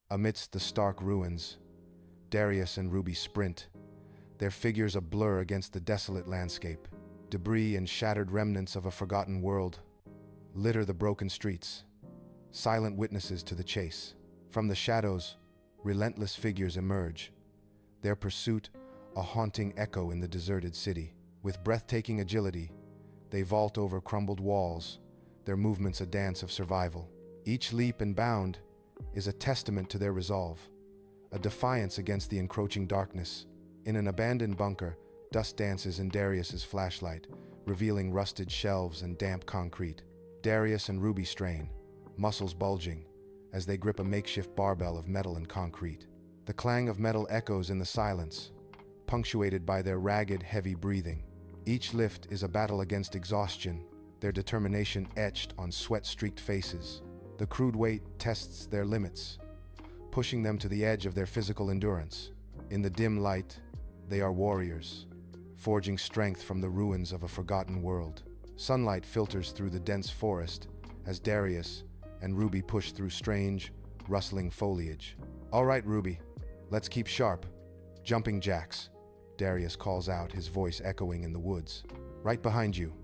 Amidst the stark ruins, Darius and Ruby sprint, their figures a blur against the desolate landscape. Debris and shattered remnants of a forgotten world litter the broken streets, silent witnesses to the chase. From the shadows, relentless figures emerge, their pursuit a haunting echo in the deserted city. With breathtaking agility, they vault over crumbled walls, their movements a dance of survival. Each leap and bound is a testament to their resolve, a defiance against the encroaching darkness. In an abandoned bunker, dust dances in Darius's flashlight, revealing rusted shelves and damp concrete. Darius and Ruby strain, muscles bulging, as they grip a makeshift barbell of metal and concrete. The clang of metal echoes in the silence, punctuated by their ragged, heavy breathing. Each lift is a battle against exhaustion, their determination etched on sweat-streaked faces. The crude weight tests their limits, pushing them to the edge of their physical endurance. In the dim light, they are warriors, forging strength from the ruins of a forgotten world. Sunlight filters through the dense forest as Darius and Ruby push through strange, rustling foliage. "All right, Ruby, let's keep sharp." "Jumping jacks," Darius calls out, his voice echoing in the woods. "Right behind you,"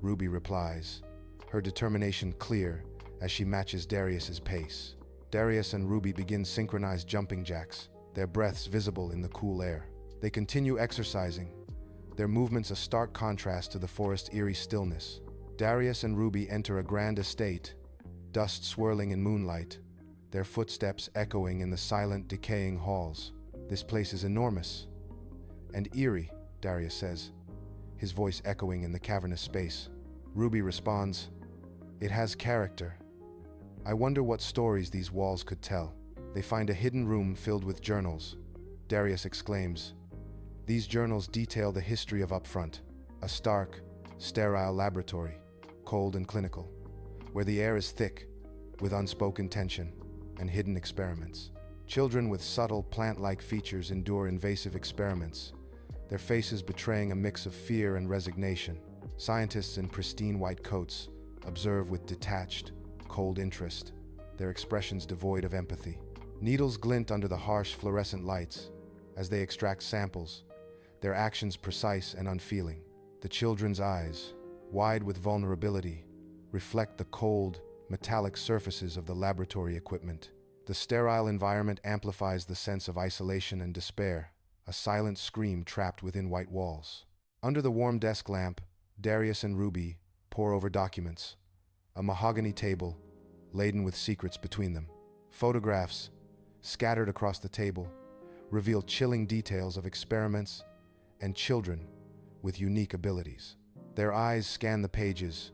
Ruby replies, her determination clear as she matches Darius's pace. Darius and Ruby begin synchronized jumping jacks, their breaths visible in the cool air. They continue exercising, their movements a stark contrast to the forest's eerie stillness. Darius and Ruby enter a grand estate, dust swirling in moonlight, their footsteps echoing in the silent, decaying halls. "This place is enormous and eerie," Darius says, his voice echoing in the cavernous space. Ruby responds, "It has character. I wonder what stories these walls could tell." They find a hidden room filled with journals. Darius exclaims, "These journals detail the history of Upfront, a stark, sterile laboratory, cold and clinical, where the air is thick with unspoken tension and hidden experiments. Children with subtle plant-like features endure invasive experiments, their faces betraying a mix of fear and resignation. Scientists in pristine white coats observe with detached, cold interest, their expressions devoid of empathy. Needles glint under the harsh fluorescent lights as they extract samples, their actions precise and unfeeling. The children's eyes, wide with vulnerability, reflect the cold, metallic surfaces of the laboratory equipment. The sterile environment amplifies the sense of isolation and despair, a silent scream trapped within white walls. Under the warm desk lamp, Darius and Ruby pore over documents, a mahogany table laden with secrets between them. Photographs, scattered across the table, reveal chilling details of experiments and children with unique abilities. Their eyes scan the pages,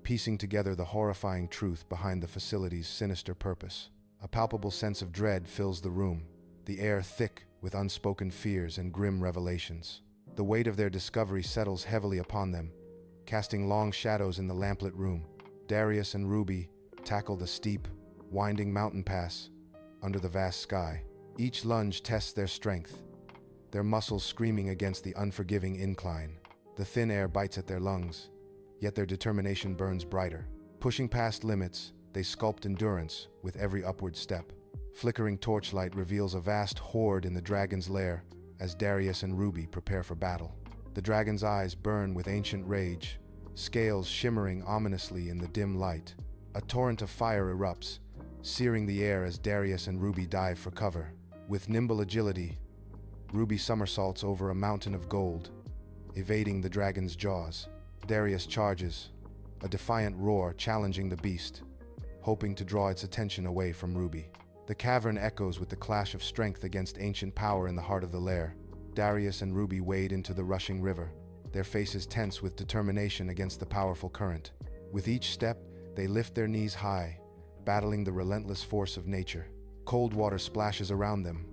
piecing together the horrifying truth behind the facility's sinister purpose. A palpable sense of dread fills the room, the air thick with unspoken fears and grim revelations. The weight of their discovery settles heavily upon them, casting long shadows in the lamplit room. Darius and Ruby tackle the steep, winding mountain pass under the vast sky. Each lunge tests their strength, their muscles screaming against the unforgiving incline. The thin air bites at their lungs, yet their determination burns brighter. Pushing past limits, they sculpt endurance with every upward step. Flickering torchlight reveals a vast horde in the dragon's lair as Darius and Ruby prepare for battle. The dragon's eyes burn with ancient rage, scales shimmering ominously in the dim light. A torrent of fire erupts, searing the air as Darius and Ruby dive for cover. With nimble agility, Ruby somersaults over a mountain of gold, evading the dragon's jaws. Darius charges, a defiant roar challenging the beast, hoping to draw its attention away from Ruby. The cavern echoes with the clash of strength against ancient power in the heart of the lair. Darius and Ruby wade into the rushing river, their faces tense with determination against the powerful current. With each step, they lift their knees high, battling the relentless force of nature. Cold water splashes around them,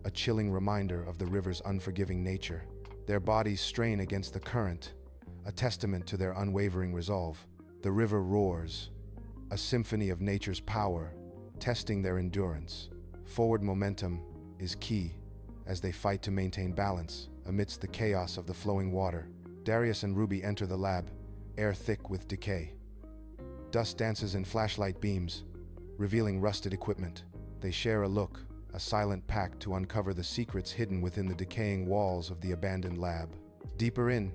a chilling reminder of the river's unforgiving nature. Their bodies strain against the current, a testament to their unwavering resolve. The river roars, a symphony of nature's power, testing their endurance. Forward momentum is key as they fight to maintain balance amidst the chaos of the flowing water. Darius and Ruby enter the lab, air thick with decay. Dust dances in flashlight beams, revealing rusted equipment. They share a look, a silent pact to uncover the secrets hidden within the decaying walls of the abandoned lab. Deeper in,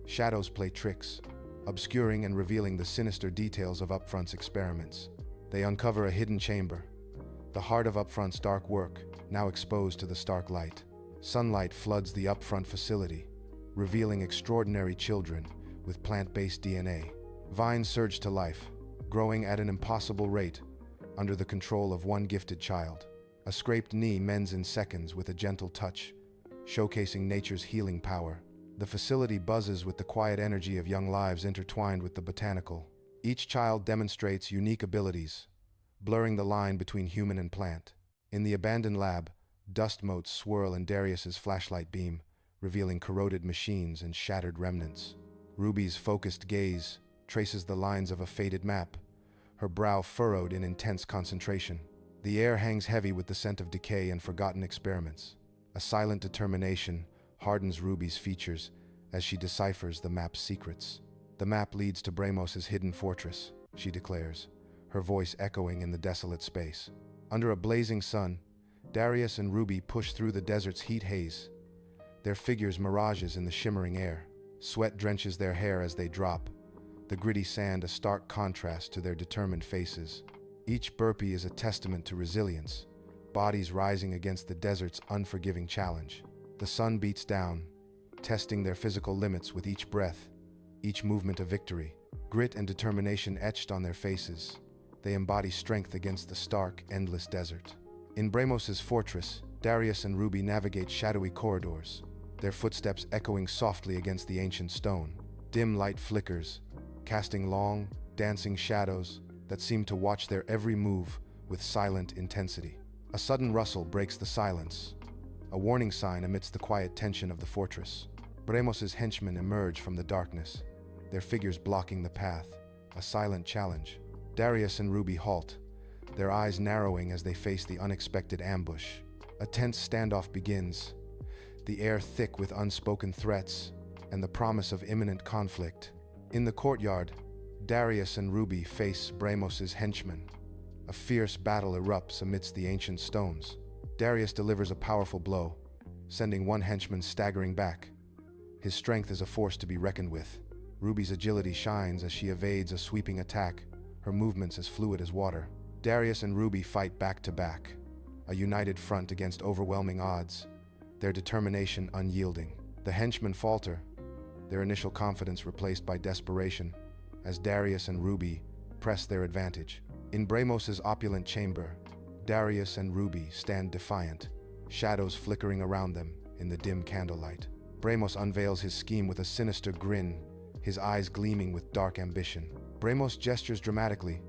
shadows play tricks, obscuring and revealing the sinister details of Upfront's experiments. They uncover a hidden chamber, the heart of Upfront's dark work, now exposed to the stark light. Sunlight floods the Upfront facility, revealing extraordinary children with plant-based DNA. Vines surge to life, growing at an impossible rate under the control of one gifted child. A scraped knee mends in seconds with a gentle touch, showcasing nature's healing power. The facility buzzes with the quiet energy of young lives intertwined with the botanical. Each child demonstrates unique abilities, blurring the line between human and plant. In the abandoned lab, dust motes swirl in Darius's flashlight beam, revealing corroded machines and shattered remnants. Ruby's focused gaze traces the lines of a faded map, her brow furrowed in intense concentration. The air hangs heavy with the scent of decay and forgotten experiments. A silent determination hardens Ruby's features as she deciphers the map's secrets. The map leads to Bramos's hidden fortress, she declares, her voice echoing in the desolate space. Under a blazing sun, Darius and Ruby push through the desert's heat haze, their figures mirages in the shimmering air. Sweat drenches their hair as they drop, the gritty sand a stark contrast to their determined faces. Each burpee is a testament to resilience, bodies rising against the desert's unforgiving challenge. The sun beats down, testing their physical limits with each breath, each movement a victory. Grit and determination etched on their faces, they embody strength against the stark, endless desert. In Bramos's fortress, Darius and Ruby navigate shadowy corridors, their footsteps echoing softly against the ancient stone. Dim light flickers, casting long, dancing shadows that seem to watch their every move with silent intensity. A sudden rustle breaks the silence, a warning sign amidst the quiet tension of the fortress. Bramos's henchmen emerge from the darkness, their figures blocking the path, a silent challenge. Darius and Ruby halt, their eyes narrowing as they face the unexpected ambush. A tense standoff begins, the air thick with unspoken threats and the promise of imminent conflict. In the courtyard, Darius and Ruby face Bramos's henchmen. A fierce battle erupts amidst the ancient stones. Darius delivers a powerful blow, sending one henchman staggering back. His strength is a force to be reckoned with. Ruby's agility shines as she evades a sweeping attack, her movements as fluid as water. Darius and Ruby fight back to back, a united front against overwhelming odds, their determination unyielding. The henchmen falter, their initial confidence replaced by desperation, as Darius and Ruby press their advantage. In Bramos's opulent chamber, Darius and Ruby stand defiant, shadows flickering around them in the dim candlelight. Bramos unveils his scheme with a sinister grin, his eyes gleaming with dark ambition. Bramos gestures dramatically,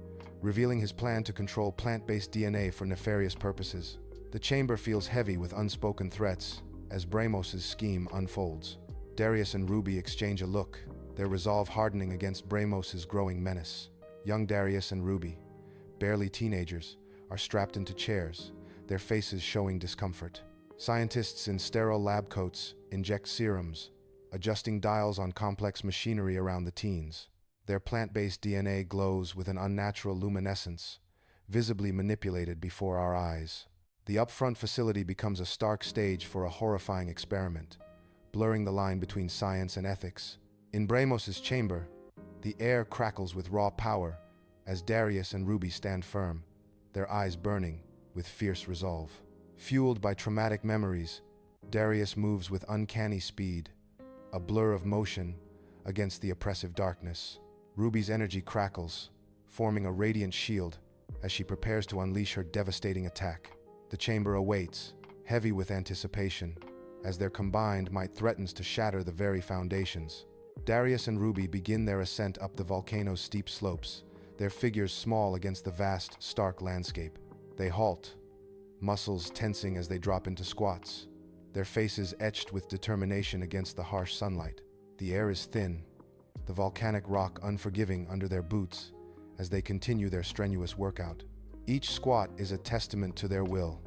revealing his plan to control plant-based DNA for nefarious purposes. The chamber feels heavy with unspoken threats as Bramos's scheme unfolds. Darius and Ruby exchange a look, their resolve hardening against Bramos's growing menace. Young Darius and Ruby, barely teenagers, are strapped into chairs, their faces showing discomfort. Scientists in sterile lab coats inject serums, adjusting dials on complex machinery around the teens. Their plant-based DNA glows with an unnatural luminescence, visibly manipulated before our eyes. The Upfront facility becomes a stark stage for a horrifying experiment, blurring the line between science and ethics. In Bramos's chamber, the air crackles with raw power as Darius and Ruby stand firm, their eyes burning with fierce resolve. Fueled by traumatic memories, Darius moves with uncanny speed, a blur of motion against the oppressive darkness. Ruby's energy crackles, forming a radiant shield as she prepares to unleash her devastating attack. The chamber awaits, heavy with anticipation, as their combined might threatens to shatter the very foundations. Darius and Ruby begin their ascent up the volcano's steep slopes, their figures small against the vast, stark landscape. They halt, muscles tensing as they drop into squats, their faces etched with determination against the harsh sunlight. The air is thin, the volcanic rock unforgiving under their boots as they continue their strenuous workout. Each squat is a testament to their will,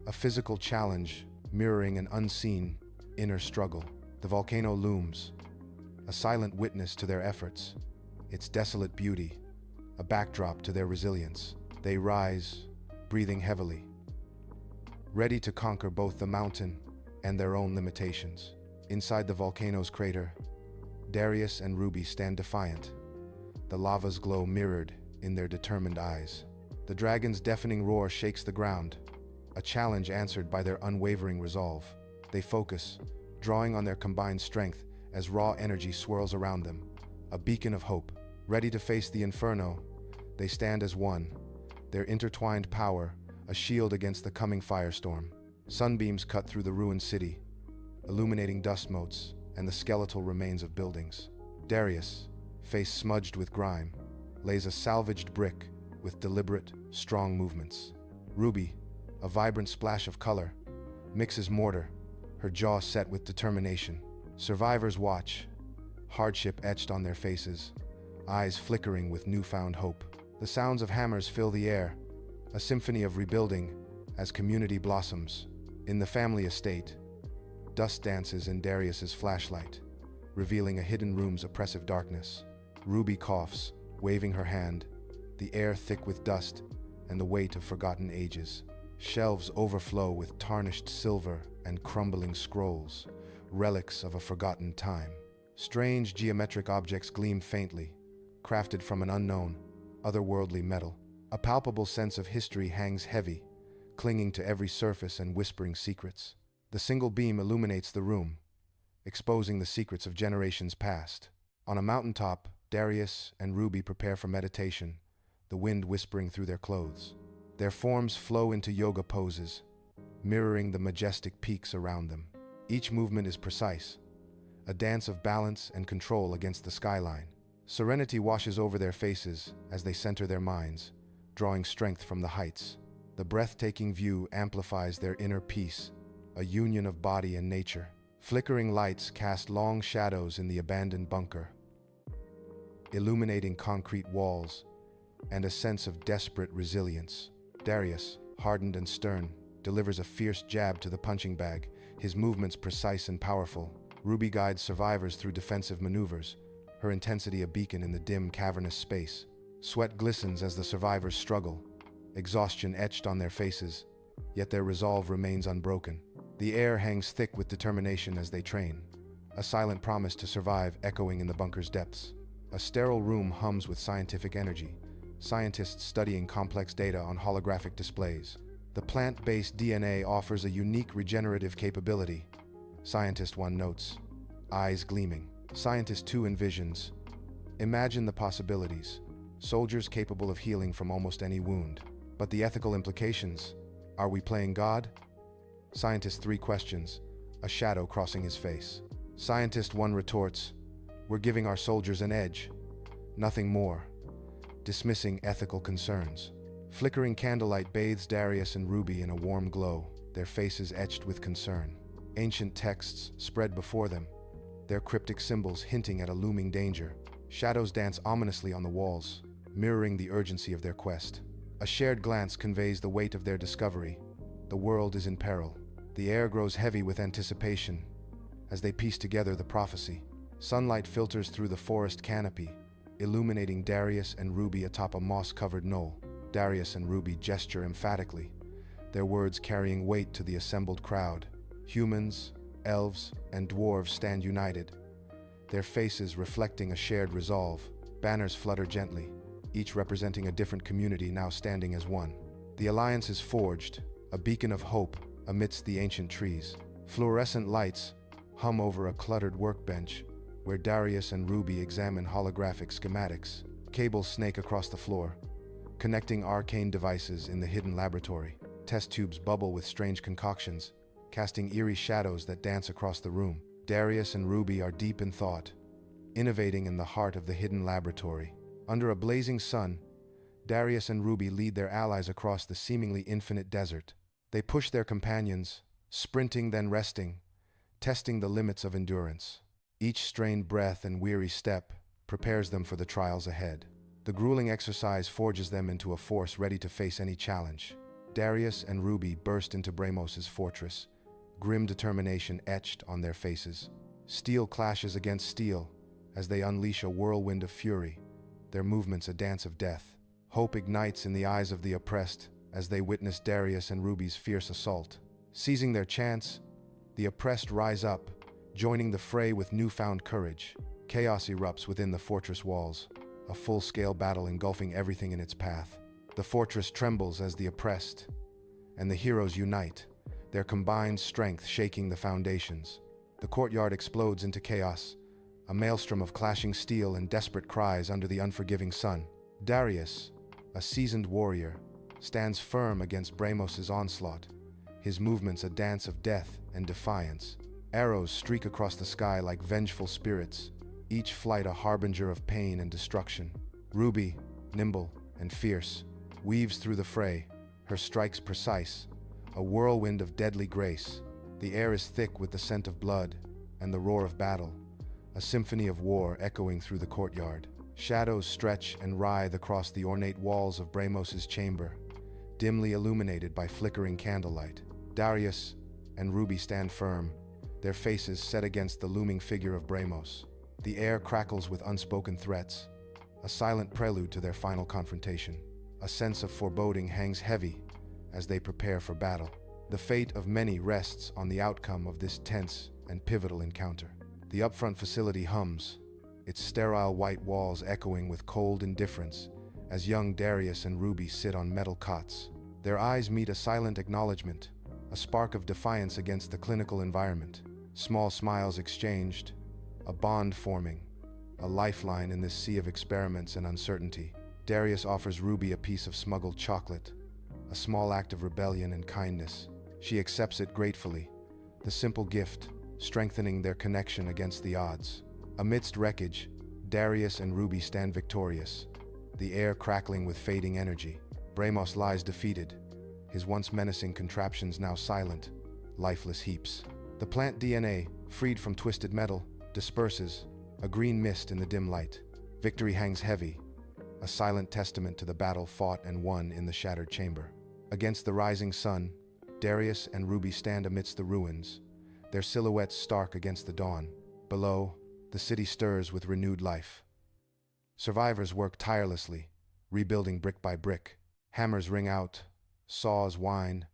a physical challenge mirroring an unseen inner struggle. The volcano looms, a silent witness to their efforts, its desolate beauty, a backdrop to their resilience. They rise, breathing heavily, ready to conquer both the mountain and their own limitations. Inside the volcano's crater, Darius and Ruby stand defiant, the lava's glow mirrored in their determined eyes. The dragon's deafening roar shakes the ground, a challenge answered by their unwavering resolve. They focus, drawing on their combined strength as raw energy swirls around them, a beacon of hope. Ready to face the inferno, they stand as one, their intertwined power a shield against the coming firestorm. Sunbeams cut through the ruined city, illuminating dust motes and the skeletal remains of buildings. Darius, face smudged with grime, lays a salvaged brick with deliberate, strong movements. Ruby, a vibrant splash of color, mixes mortar, her jaw set with determination. Survivors watch, hardship etched on their faces, eyes flickering with newfound hope. The sounds of hammers fill the air, a symphony of rebuilding as community blossoms. In the family estate, dust dances in Darius's flashlight, revealing a hidden room's oppressive darkness. Ruby coughs, waving her hand, the air thick with dust and the weight of forgotten ages. Shelves overflow with tarnished silver and crumbling scrolls, relics of a forgotten time. Strange geometric objects gleam faintly, crafted from an unknown, otherworldly metal. A palpable sense of history hangs heavy, clinging to every surface and whispering secrets. The single beam illuminates the room, exposing the secrets of generations past. On a mountaintop, Darius and Ruby prepare for meditation, the wind whispering through their clothes. Their forms flow into yoga poses, mirroring the majestic peaks around them. Each movement is precise, a dance of balance and control against the skyline. Serenity washes over their faces as they center their minds, drawing strength from the heights. The breathtaking view amplifies their inner peace, a union of body and nature. Flickering lights cast long shadows in the abandoned bunker, illuminating concrete walls and a sense of desperate resilience. Darius, hardened and stern, delivers a fierce jab to the punching bag, his movements precise and powerful. Ruby guides survivors through defensive maneuvers, her intensity a beacon in the dim, cavernous space. Sweat glistens as the survivors struggle, exhaustion etched on their faces, yet their resolve remains unbroken. The air hangs thick with determination as they train, a silent promise to survive echoing in the bunker's depths. A sterile room hums with scientific energy, scientists studying complex data on holographic displays. The plant-based DNA offers a unique regenerative capability, Scientist 1 notes, eyes gleaming. Scientist 2 envisions, imagine the possibilities, soldiers capable of healing from almost any wound. But the ethical implications, are we playing God? Scientist 3 questions, a shadow crossing his face. Scientist 1 retorts, we're giving our soldiers an edge, nothing more, dismissing ethical concerns. Flickering candlelight bathes Darius and Ruby in a warm glow, their faces etched with concern. Ancient texts spread before them, their cryptic symbols hinting at a looming danger. Shadows dance ominously on the walls, mirroring the urgency of their quest. A shared glance conveys the weight of their discovery. The world is in peril. The air grows heavy with anticipation as they piece together the prophecy. Sunlight filters through the forest canopy, illuminating Darius and Ruby atop a moss-covered knoll. Darius and Ruby gesture emphatically, their words carrying weight to the assembled crowd. Humans, elves, and dwarves stand united, their faces reflecting a shared resolve. Banners flutter gently, each representing a different community now standing as one. The alliance is forged, a beacon of hope amidst the ancient trees. Fluorescent lights hum over a cluttered workbench where Darius and Ruby examine holographic schematics. Cables snake across the floor, connecting arcane devices in the hidden laboratory. Test tubes bubble with strange concoctions, casting eerie shadows that dance across the room. Darius and Ruby are deep in thought, innovating in the heart of the hidden laboratory. Under a blazing sun, Darius and Ruby lead their allies across the seemingly infinite desert. They push their companions, sprinting then resting, testing the limits of endurance. Each strained breath and weary step prepares them for the trials ahead. The grueling exercise forges them into a force ready to face any challenge. Darius and Ruby burst into Bramos's fortress, grim determination etched on their faces. Steel clashes against steel as they unleash a whirlwind of fury, their movements a dance of death. Hope ignites in the eyes of the oppressed as they witness Darius and Ruby's fierce assault. Seizing their chance, the oppressed rise up, joining the fray with newfound courage. Chaos erupts within the fortress walls, a full-scale battle engulfing everything in its path. The fortress trembles as the oppressed and the heroes unite, their combined strength shaking the foundations. The courtyard explodes into chaos, a maelstrom of clashing steel and desperate cries under the unforgiving sun. Darius, a seasoned warrior, stands firm against Bramos' onslaught, his movements a dance of death and defiance. Arrows streak across the sky like vengeful spirits, each flight a harbinger of pain and destruction. Ruby, nimble and fierce, weaves through the fray, her strikes precise, a whirlwind of deadly grace. The air is thick with the scent of blood and the roar of battle, a symphony of war echoing through the courtyard. Shadows stretch and writhe across the ornate walls of Bramos' chamber, dimly illuminated by flickering candlelight. Darius and Ruby stand firm, their faces set against the looming figure of Bramos. The air crackles with unspoken threats, a silent prelude to their final confrontation. A sense of foreboding hangs heavy as they prepare for battle. The fate of many rests on the outcome of this tense and pivotal encounter. The Upfront facility hums, its sterile white walls echoing with cold indifference as young Darius and Ruby sit on metal cots. Their eyes meet a silent acknowledgement, a spark of defiance against the clinical environment. Small smiles exchanged, a bond forming, a lifeline in this sea of experiments and uncertainty. Darius offers Ruby a piece of smuggled chocolate, a small act of rebellion and kindness. She accepts it gratefully, the simple gift strengthening their connection against the odds. Amidst wreckage, Darius and Ruby stand victorious, the air crackling with fading energy. Bramos lies defeated, his once menacing contraptions now silent, lifeless heaps. The plant DNA, freed from twisted metal, disperses, a green mist in the dim light. Victory hangs heavy, a silent testament to the battle fought and won in the shattered chamber. Against the rising sun, Darius and Ruby stand amidst the ruins, their silhouettes stark against the dawn. Below, the city stirs with renewed life. Survivors work tirelessly, rebuilding brick by brick. Hammers ring out, saws whine,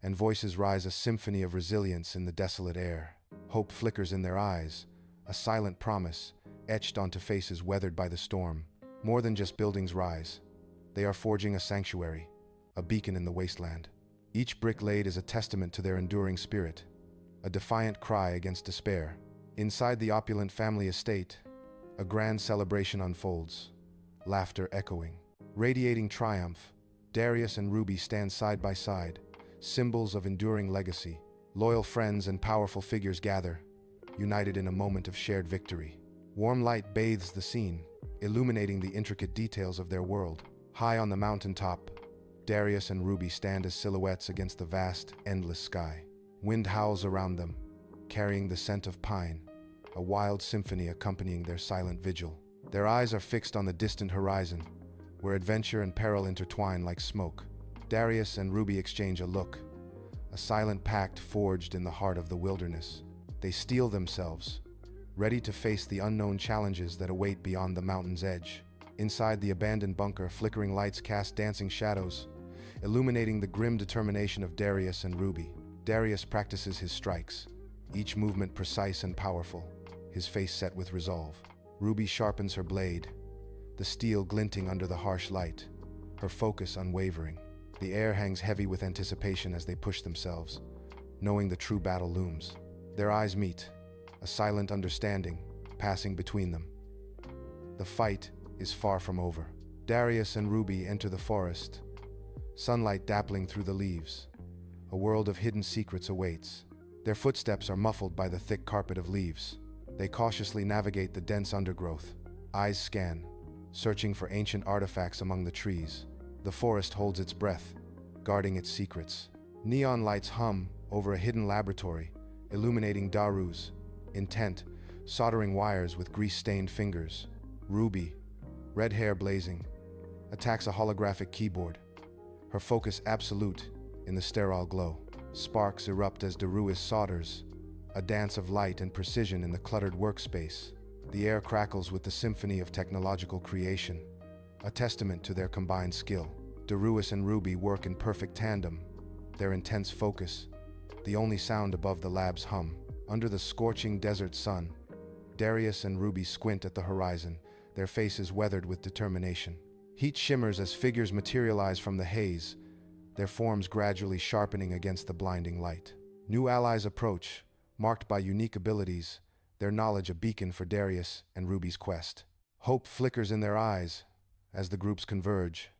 and voices rise a symphony of resilience in the desolate air. Hope flickers in their eyes, a silent promise etched onto faces weathered by the storm. More than just buildings rise, they are forging a sanctuary, a beacon in the wasteland. Each brick laid is a testament to their enduring spirit, a defiant cry against despair. Inside the opulent family estate, a grand celebration unfolds, laughter echoing. Radiating triumph, Darius and Ruby stand side by side, symbols of enduring legacy. Loyal friends and powerful figures gather, united in a moment of shared victory. Warm light bathes the scene, illuminating the intricate details of their world. High on the mountaintop, Darius and Ruby stand as silhouettes against the vast, endless sky. Wind howls around them, carrying the scent of pine, a wild symphony accompanying their silent vigil. Their eyes are fixed on the distant horizon, where adventure and peril intertwine like smoke. Darius and Ruby exchange a look, a silent pact forged in the heart of the wilderness. They steel themselves, ready to face the unknown challenges that await beyond the mountain's edge. Inside the abandoned bunker, flickering lights cast dancing shadows, illuminating the grim determination of Darius and Ruby. Darius practices his strikes, each movement precise and powerful, his face set with resolve. Ruby sharpens her blade, the steel glinting under the harsh light, her focus unwavering. The air hangs heavy with anticipation as they push themselves, knowing the true battle looms. Their eyes meet, a silent understanding passing between them. The fight is far from over. Darius and Ruby enter the forest, sunlight dappling through the leaves. A world of hidden secrets awaits. Their footsteps are muffled by the thick carpet of leaves. They cautiously navigate the dense undergrowth. Eyes scan, searching for ancient artifacts among the trees. The forest holds its breath, guarding its secrets. Neon lights hum over a hidden laboratory, illuminating Daru's intent, soldering wires with grease-stained fingers. Ruby, red hair blazing, attacks a holographic keyboard, her focus absolute in the sterile glow. Sparks erupt as Daru solders, a dance of light and precision in the cluttered workspace. The air crackles with the symphony of technological creation, a testament to their combined skill. Daruus and Ruby work in perfect tandem, their intense focus, the only sound above the lab's hum. Under the scorching desert sun, Darius and Ruby squint at the horizon, their faces weathered with determination. Heat shimmers as figures materialize from the haze, their forms gradually sharpening against the blinding light. New allies approach, marked by unique abilities, their knowledge a beacon for Darius and Ruby's quest. Hope flickers in their eyes as the groups converge,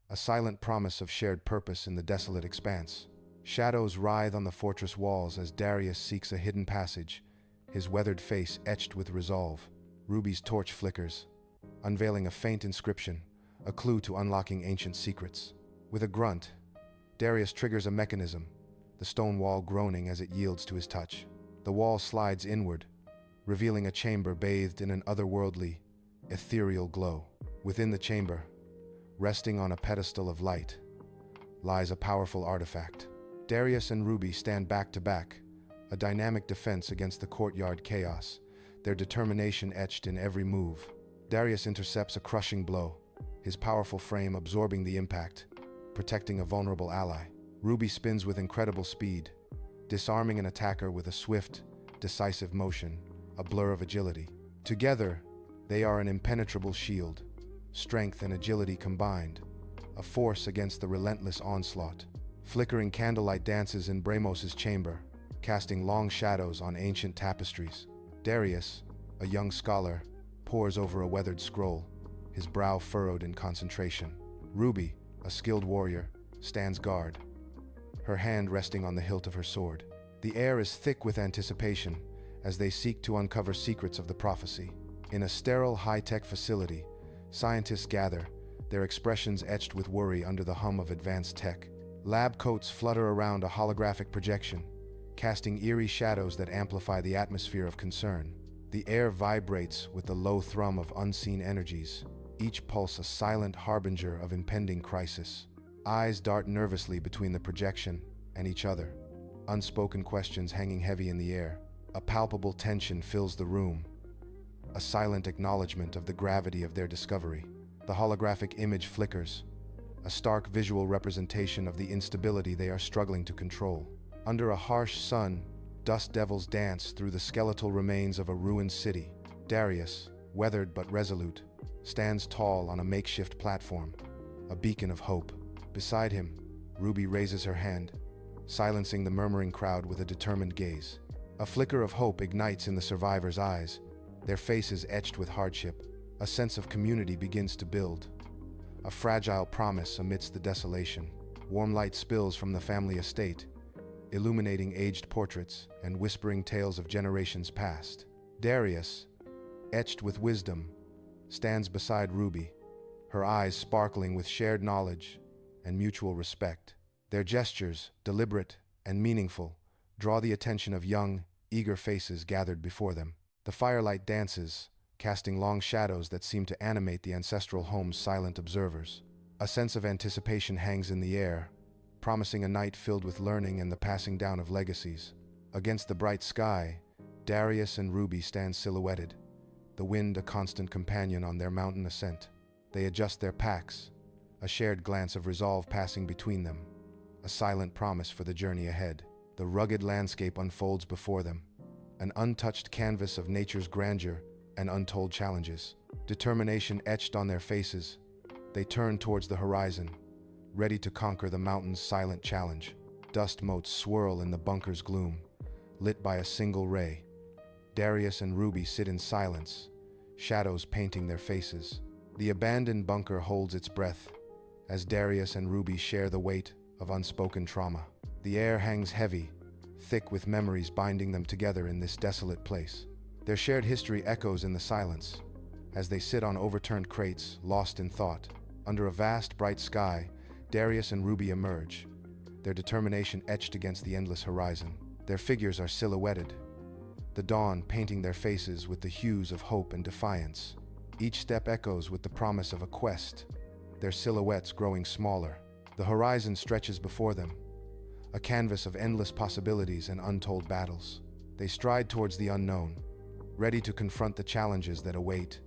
a silent promise of shared purpose in the desolate expanse. Shadows writhe on the fortress walls as Darius seeks a hidden passage, his weathered face etched with resolve. Ruby's torch flickers, unveiling a faint inscription, a clue to unlocking ancient secrets. With a grunt, Darius triggers a mechanism, the stone wall groaning as it yields to his touch. The wall slides inward, revealing a chamber bathed in an otherworldly, ethereal glow. Within the chamber, resting on a pedestal of light, lies a powerful artifact. Darius and Ruby stand back to back, a dynamic defense against the courtyard chaos, their determination etched in every move. Darius intercepts a crushing blow, his powerful frame absorbing the impact, protecting a vulnerable ally. Ruby spins with incredible speed, disarming an attacker with a swift, decisive motion, a blur of agility. Together, they are an impenetrable shield, strength and agility combined, a force against the relentless onslaught. Flickering candlelight dances in Bramos's chamber, casting long shadows on ancient tapestries. Darius, a young scholar, pores over a weathered scroll, his brow furrowed in concentration. Ruby, a skilled warrior, stands guard, her hand resting on the hilt of her sword. The air is thick with anticipation as they seek to uncover secrets of the prophecy. In a sterile, high-tech facility, scientists gather, their expressions etched with worry under the hum of advanced tech. Lab coats flutter around a holographic projection, casting eerie shadows that amplify the atmosphere of concern. The air vibrates with the low thrum of unseen energies, each pulse a silent harbinger of impending crisis. Eyes dart nervously between the projection and each other, unspoken questions hanging heavy in the air. A palpable tension fills the room, a silent acknowledgement of the gravity of their discovery. The holographic image flickers, a stark visual representation of the instability they are struggling to control. Under a harsh sun, dust devils dance through the skeletal remains of a ruined city. Darius, weathered but resolute, stands tall on a makeshift platform, a beacon of hope. Beside him, Ruby raises her hand, silencing the murmuring crowd with a determined gaze. A flicker of hope ignites in the survivors' eyes, their faces etched with hardship. A sense of community begins to build, a fragile promise amidst the desolation. Warm light spills from the family estate, illuminating aged portraits and whispering tales of generations past. Darius, etched with wisdom, stands beside Ruby, her eyes sparkling with shared knowledge and mutual respect. Their gestures, deliberate and meaningful, draw the attention of young, eager faces gathered before them. The firelight dances, casting long shadows that seem to animate the ancestral home's silent observers. A sense of anticipation hangs in the air, promising a night filled with learning and the passing down of legacies. Against the bright sky, Darius and Ruby stand silhouetted, the wind a constant companion on their mountain ascent. They adjust their packs, a shared glance of resolve passing between them, a silent promise for the journey ahead. The rugged landscape unfolds before them, an untouched canvas of nature's grandeur and untold challenges. Determination etched on their faces, they turn towards the horizon, ready to conquer the mountain's silent challenge. Dust motes swirl in the bunker's gloom, lit by a single ray. Darius and Ruby sit in silence, shadows painting their faces. The abandoned bunker holds its breath as Darius and Ruby share the weight of unspoken trauma. The air hangs heavy, thick with memories binding them together in this desolate place. Their shared history echoes in the silence as they sit on overturned crates, lost in thought. Under a vast, bright sky, Darius and Ruby emerge, their determination etched against the endless horizon. Their figures are silhouetted, the dawn painting their faces with the hues of hope and defiance. Each step echoes with the promise of a quest, their silhouettes growing smaller. The horizon stretches before them, a canvas of endless possibilities and untold battles. They stride towards the unknown, ready to confront the challenges that await.